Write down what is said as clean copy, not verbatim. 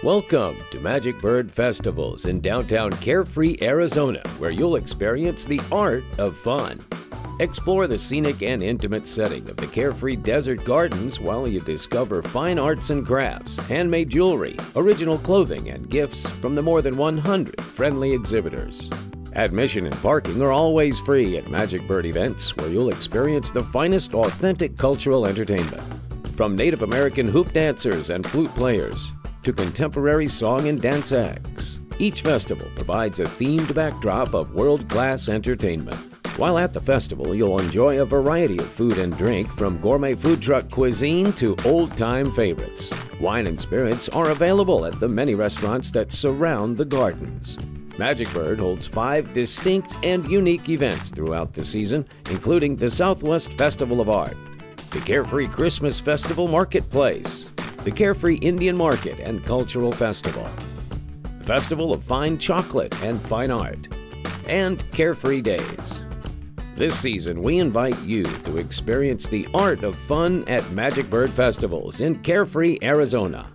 Welcome to Magic Bird Festivals in downtown Carefree, Arizona, where you'll experience the art of fun. Explore the scenic and intimate setting of the Carefree Desert Gardens while you discover fine arts and crafts, handmade jewelry, original clothing, and gifts from the more than 100 friendly exhibitors. Admission and parking are always free at Magic Bird events, where you'll experience the finest authentic cultural entertainment. From Native American hoop dancers and flute players to contemporary song and dance acts, each festival provides a themed backdrop of world-class entertainment. While at the festival, you'll enjoy a variety of food and drink, from gourmet food truck cuisine to old-time favorites. Wine and spirits are available at the many restaurants that surround the gardens. Magic Bird holds 5 distinct and unique events throughout the season, including the Southwest Festival of Art, the Carefree Christmas Festival Marketplace, the Carefree Indian Market and Cultural Festival, the Festival of Fine Chocolate and Fine Art, and Carefree Days. This season, we invite you to experience the art of fun at Magic Bird Festivals in Carefree, Arizona.